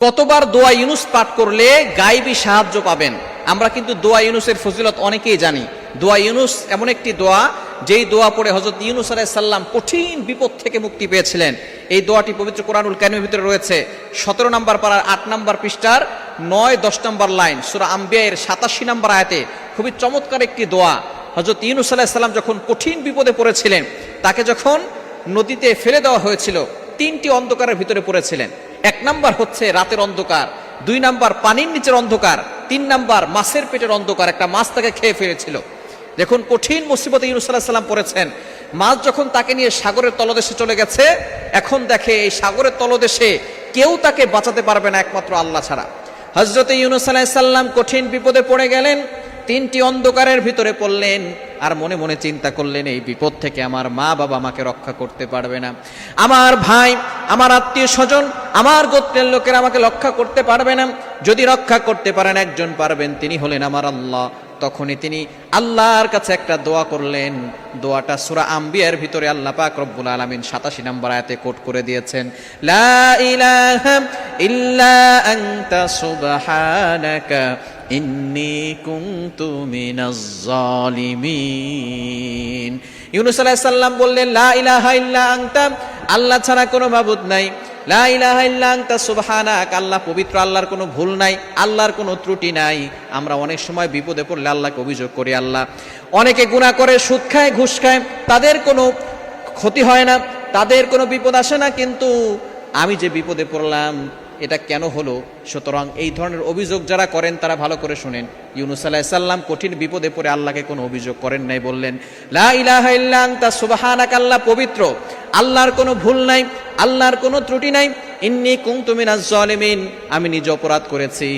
কতবার দোয়া ইউনুস পাঠ করলে গায়েবী সাহায্য পাবেন? আমরা কিন্তু দোয়া ইউনুসের ফজিলত অনেকেই জানি। দোয়া ইউনুস এমন একটি দোয়া, যেই দোয়া পড়ে হযরত ইউনুস আলাইহিস সালাম কঠিন বিপদ থেকে মুক্তি পেয়েছিলেন। এই দোয়াটি পবিত্র কোরআনুল কারীমের ভিতরে রয়েছে 17 নম্বর পারার 8 নম্বর পৃষ্ঠার 9-10 নম্বর লাইন, সূরা আম্বিয়া-এর 87 নম্বর আয়াতে। খুবই চমৎকার একটি দোয়া। হযরত ইউনুস আলাইহিস সালাম যখন কঠিন বিপদে পড়েছিলেন, তাকে যখন নদীতে ফেলে দেওয়া হয়েছিল, 3টি অন্ধকারের ভিতরে পড়েছিলেন। 1 নাম্বার হচ্ছে রাতের অন্ধকার, 2 নাম্বার পানির নিচের অন্ধকার, 3 নাম্বার মাছের পেটের অন্ধকার। একটা মাছ তাকে খেয়ে ফেলেছিল। দেখুন কঠিন মুসিবতে ইউনুস আলাইহিস সালাম পড়েছেন। মাছ যখন তাকে নিয়ে সাগরের তলদেশে চলে গেছে, এখন দেখে এই সাগরের তলদেশে কেউ তাকে বাঁচাতে পারবে না একমাত্র আল্লাহ ছাড়া। হযরত ইউনুস আলাইহিস সালাম কঠিন বিপদে পড়ে গেলেন, 3টি অন্ধকারের ভিতরে পড়লেন, আর মনে মনে চিন্তা করলেন এই বিপদ থেকে আমার মা বাবা আমাকে রক্ষা করতে পারবে না, আমার ভাই, আমার আত্মীয় স্বজন, আমার গোত্রের লোকেরা আমাকে রক্ষা করতে পারবে না। যদি রক্ষা করতে পারেন একজন পারবেন, তিনি হলেন আমার আল্লাহ। তখনই তিনি আল্লাহর কাছে একটা দোয়া করলেন। দোয়াটা সূরা আম্বিয়ার ভিতরে আল্লাহ পাক রব্বুল আলামিন 87 নম্বর আয়াতে কোট করে দিয়েছেন, লা ইলাহা ইল্লা আনতা সুবহানাকা ইন্নী কুনতু মিনাজ জালিমিন। ইউনুস আলাইহিস সালাম বললেন, লা ইলাহা ইল্লা আনতা, আল্লাহ ছাড়া কোনো মাবুদ নাই। লা ইলাহা ইল্লা আনতা সুবহানাক, আল্লাহ পবিত্র, আল্লাহর কোনো ভুল নাই, আল্লাহর কোনো ত্রুটি নাই। আমরা অনেক সময় বিপদে পড়লে আল্লাহকে অভিযোগ করি, আল্লাহ, অনেকে গুনাহ করে, সুদ খায়, ঘুষ খায়, তাদের কোনো ক্ষতি হয় না, তাদের কোনো বিপদ আসে না, কিন্তু আমি যে বিপদে পড়লাম এটা কেন হলো? সুতরাং এই ধরনের অভিযোগ যারা করেন তারা ভালো করে শুনেন। ইউনুস আলাইহিস সালাম কঠিন বিপদে পড়ে আল্লাহকে কোনো অভিযোগ করেন নাই, বললেন লা ইলাহা ইল্লা আনতা সুবহানাক, আল্লাহ পবিত্র, আল্লাহর কোনো ভুল নাই, আল্লাহর কোনো ত্রুটি নাই, ইন্নী কুনতু মিনাজ জালিমিন, আমি নিজে অপরাধ করেছি।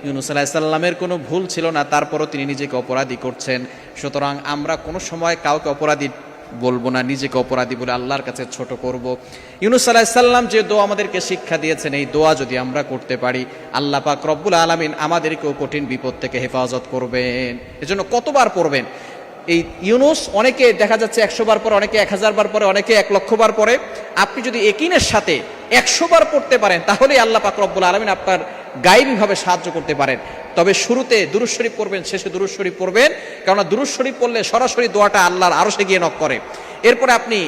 ইউনুস আলাইহিস সালামের কোনো ভুল ছিল না, তারপরও তিনি নিজেকে অপরাধী করছেন। সুতরাং আমরা কোনো সময় কাউকে অপরাধী বলবো না, নিজেকে অপরাধী বলে আল্লাহর কাছে ছোট করব। ইউনুস আলাইহিস সালাম যে দোয়া আমাদেরকে শিক্ষা দিয়েছেন, এই দোয়া যদি আমরা করতে পারি, আল্লাহ পাক রব্বুল আলামিন আমাদেরকেও কঠিন বিপদ থেকে হেফাজত করবেন। এজন্য কতবার পড়বেন? এই ইউনুস অনেকে দেখা যাচ্ছে 100 বার পরে, অনেকে 1000 বার পরে, অনেকে 1 লক্ষ বার পরে। আপনি যদি ইয়াকিনের সাথে 100 বার পড়তে পারেন, তাহলে আল্লাহ পাক রব্বুল আলামিন আপনার গায়েবীভাবে সাহায্য করতে পারেন। তবে শুরুতে দুরূদ শরীফ পড়বেন, শেষে দুরূদ শরীফ পড়বেন, কারণ দুরূদ শরীফ পড়লে সরাসরি দোয়াটা আল্লাহর আরশে গিয়ে নক করে। এরপরে আপনি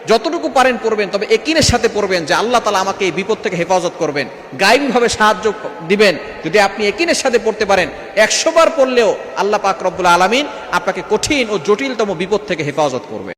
যতটুকু পারেন পড়বেন, তবে ইয়াকিনের সাথে পড়বেন যে আল্লাহ তাআলা আমাকে এই বিপদ থেকে হেফাজত করবেন, গায়েবীভাবে সাহায্য দিবেন। যদি আপনি ইয়াকিনের সাথে পড়তে পারেন, 100 বার পড়লেও আল্লাহ পাক রব্বুল আলামিন আপনাকে কঠিন ও জটিলতম বিপদ থেকে হেফাজত করবে।